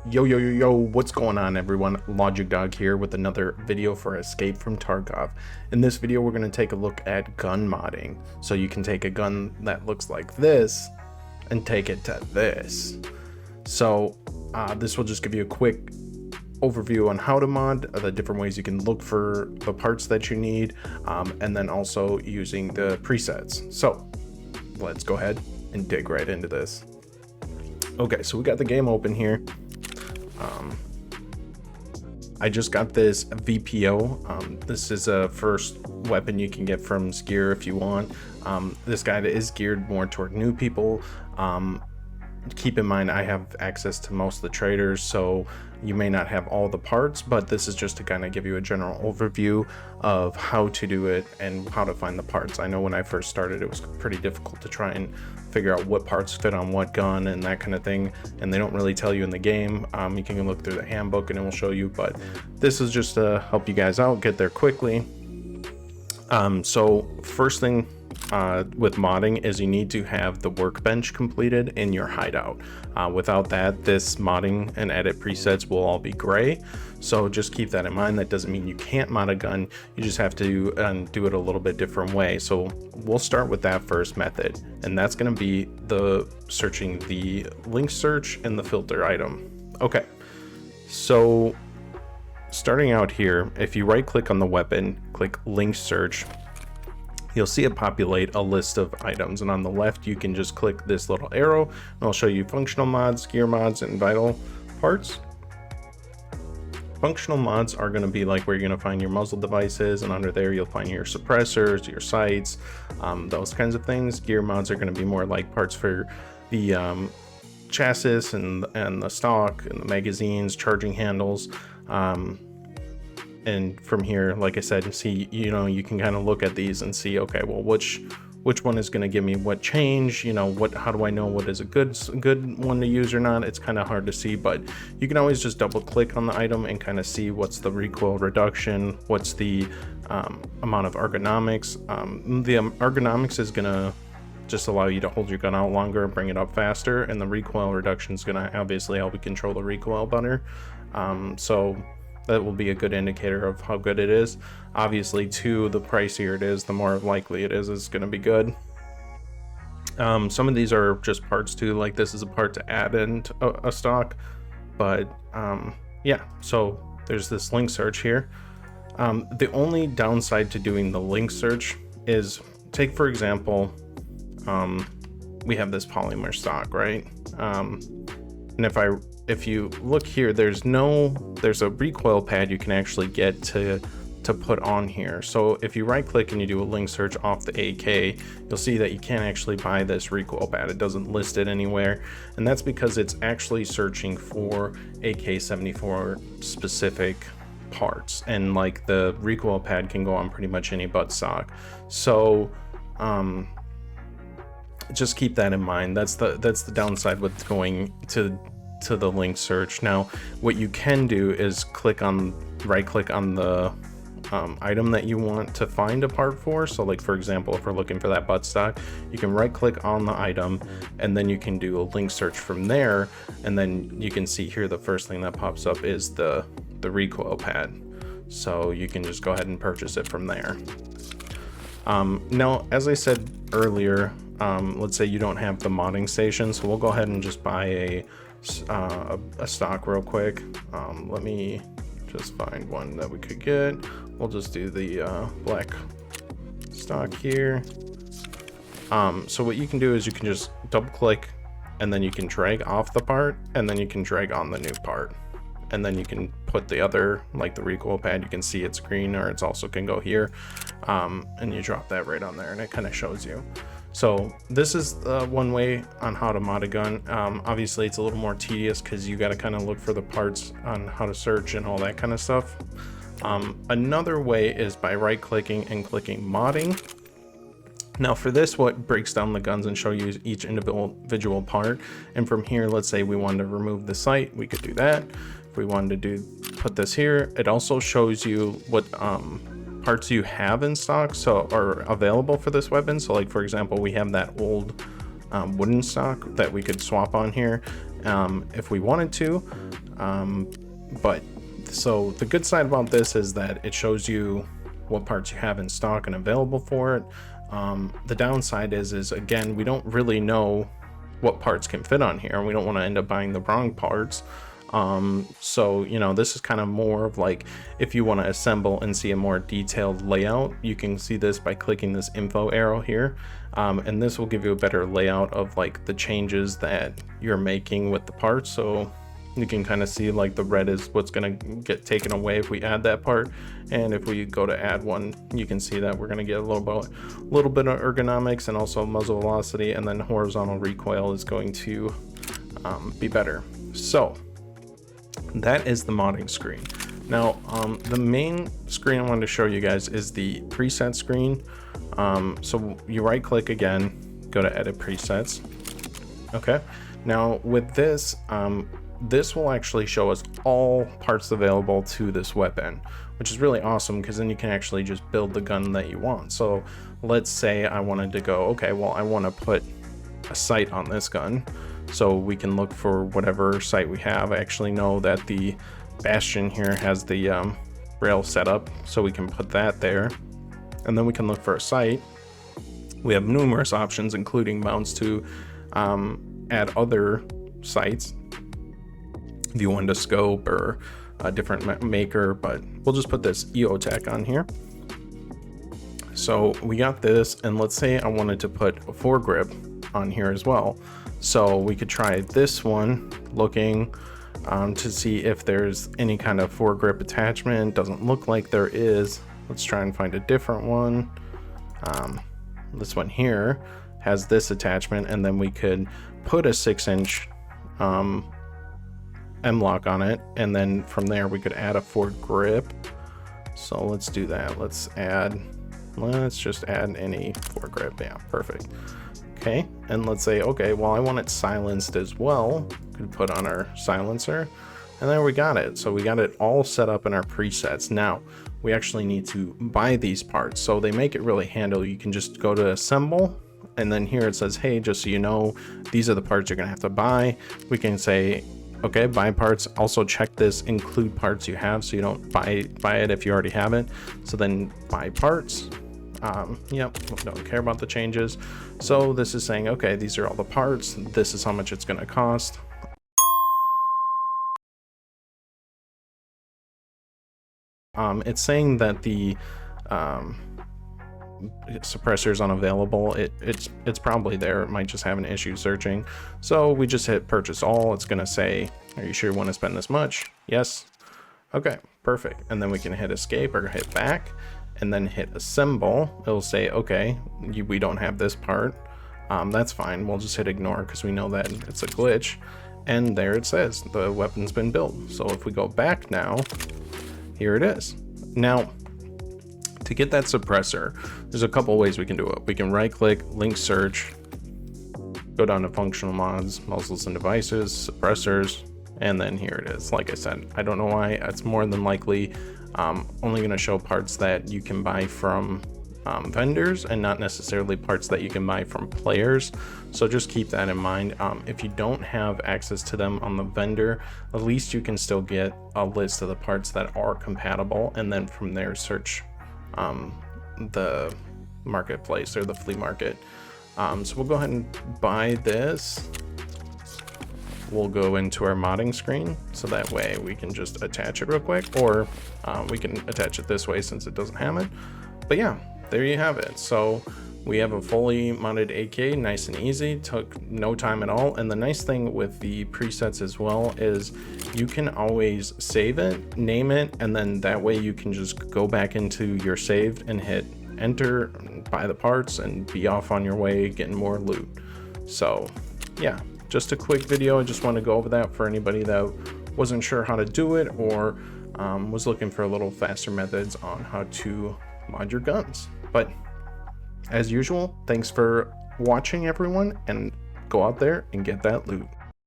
Yo, what's going on everyone? LogicDawg here with another video for Escape from Tarkov. In this video we're going to take a look at gun modding. So you can take a gun that looks like this and take it to this. So this will just give you a quick overview on how to mod, the different ways you can look for the parts that you need, and then also using the presets. So let's go ahead and dig right into this. Okay, so we got the game open here. I just got this VPO. This is a first weapon you can get from Gear if you want. This guide is geared more toward new people. Keep in mind I have access to most of the traders, so you may not have all the parts, but this is just to kind of give you a general overview of how to do it and how to find the parts. I know when I first started it was pretty difficult to try and figure out what parts fit on what gun and that kind of thing, and they don't really tell you in the game. You can look through the handbook and it will show you, but this is just to help you guys out, get there quickly. So first thing with modding is you need to have the workbench completed in your hideout. Without that, this modding and edit presets will all be gray, so just keep that in mind. That doesn't mean you can't mod a gun, you just have to do it a little bit different way. So we'll start with that first method, and that's going to be the searching the link search and the filter item. Okay, so starting out here, if you right click on the weapon, click link search, you'll see it populate a list of items, and on the left you can just click this little arrow and it'll show you functional mods, gear mods, and vital parts. Functional mods are going to be like where you're going to find your muzzle devices, and under there you'll find your suppressors, your sights, those kinds of things. Gear mods are going to be more like parts for the chassis and the stock and the magazines, charging handles. And from here, like I said, see, you can kind of look at these and see, okay, well, which one is going to give me what change, how do I know what is a good one to use or not? It's kind of hard to see, but you can always just double click on the item and kind of see what's the recoil reduction, what's the amount of ergonomics. The ergonomics is going to just allow you to hold your gun out longer and bring it up faster, and the recoil reduction is going to obviously help you control the recoil better. So that will be a good indicator of how good it is. Obviously, too, the pricier it is, the more likely it is it's going to be good. Some of these are just parts too, like this is a part to add into a stock, but yeah, so there's this link search here. The only downside to doing the link search is, take for example, we have this polymer stock, right? And if you look here, there's a recoil pad you can actually get to put on here. So if you right click and you do a link search off the AK, you'll see that you can't actually buy this recoil pad. It doesn't list it anywhere, and that's because it's actually searching for AK-74 specific parts, and like the recoil pad can go on pretty much any butt stock. So just keep that in mind. That's the downside with going to the link search. Now what you can do is right click on the item that you want to find a part for. So like, for example, if we're looking for that buttstock, you can right click on the item and then you can do a link search from there, and then you can see here the first thing that pops up is the recoil pad, so you can just go ahead and purchase it from there. Now, as I said earlier, let's say you don't have the modding station, so we'll go ahead and just buy a stock real quick. Let me just find one that we could get. We'll just do the black stock here. So what you can do is you can just double click and then you can drag off the part, and then you can drag on the new part, and then you can put the other, like the recoil pad, you can see it's green, or it's also can go here, and you drop that right on there and it kind of shows you. So this is one way on how to mod a gun. Obviously it's a little more tedious because you got to kind of look for the parts on how to search and all that kind of stuff. Another way is by right clicking and clicking modding. Now for this, what breaks down the guns and show you each individual part, and from here, let's say we wanted to remove the sight, we could do that. If we wanted to put this here, it also shows you what parts you have in stock, so are available for this weapon. So like, for example, we have that old wooden stock that we could swap on here, if we wanted to. But so the good side about this is that it shows you what parts you have in stock and available for it. The downside is again, we don't really know what parts can fit on here, and we don't want to end up buying the wrong parts. So, you know, this is kind of more of like, if you want to assemble and see a more detailed layout, you can see this by clicking this info arrow here. And this will give you a better layout of like the changes that you're making with the parts. So you can kind of see like the red is what's going to get taken away if we add that part. And if we go to add one, you can see that we're going to get a little bit of ergonomics and also muzzle velocity, and then horizontal recoil is going to be better. So that is the modding screen. Now, the main screen I wanted to show you guys is the preset screen. So you right click again, go to edit presets. Okay. Now with this, this will actually show us all parts available to this weapon, which is really awesome because then you can actually just build the gun that you want. So let's say I wanted to go, okay, well, I want to put a sight on this gun. So we can look for whatever sight we have. I actually know that the Bastion here has the rail setup, so we can put that there. And then we can look for a sight. We have numerous options, including mounts to add other sights if you want a scope or a different maker, but we'll just put this EOTech on here. So we got this, and let's say I wanted to put a foregrip on here as well. So we could try this one, looking to see if there's any kind of foregrip attachment. Doesn't look like there is. Let's try and find a different one. This one here has this attachment, and then we could put a 6-inch M-lock on it, and then from there we could add a foregrip. So let's do that. Let's just add any foregrip. Yeah, perfect. Okay, and let's say, okay, well, I want it silenced as well. Could put on our silencer, and there we got it. So we got it all set up in our presets. Now we actually need to buy these parts, so they make it really handy. You can just go to assemble, and then here it says, hey, just so you know, these are the parts you're gonna have to buy. We can say, okay, buy parts. Also check this include parts you have, so you don't buy it if you already have it. So then buy parts. Yep, don't care about the changes. So this is saying, okay, these are all the parts. This is how much it's going to cost. It's saying that the suppressor is unavailable. It's probably there. It might just have an issue searching. So we just hit purchase all. It's going to say, are you sure you want to spend this much? Yes. Okay, perfect. And then we can hit escape or hit back, and then hit assemble. It'll say, okay, we don't have this part. That's fine. We'll just hit ignore because we know that it's a glitch. And there it says the weapon's been built. So if we go back now, here it is. Now, to get that suppressor, there's a couple ways we can do it. We can right click, link search, go down to functional mods, muzzles and devices, suppressors, and then here it is. Like I said, I don't know why. It's more than likely only going to show parts that you can buy from vendors and not necessarily parts that you can buy from players. So just keep that in mind. If you don't have access to them on the vendor, at least you can still get a list of the parts that are compatible, and then from there search the marketplace or the flea market. So we'll go ahead and buy this. We'll go into our modding screen, so that way we can just attach it real quick, or we can attach it this way since it doesn't have it. But yeah, there you have it. So we have a fully modded AK, nice and easy, took no time at all. And the nice thing with the presets as well is you can always save it, name it, and then that way you can just go back into your saved and hit enter, buy the parts, and be off on your way getting more loot. So yeah, just a quick video. I just want to go over that for anybody that wasn't sure how to do it, or was looking for a little faster methods on how to mod your guns. But as usual, thanks for watching everyone, and go out there and get that loot.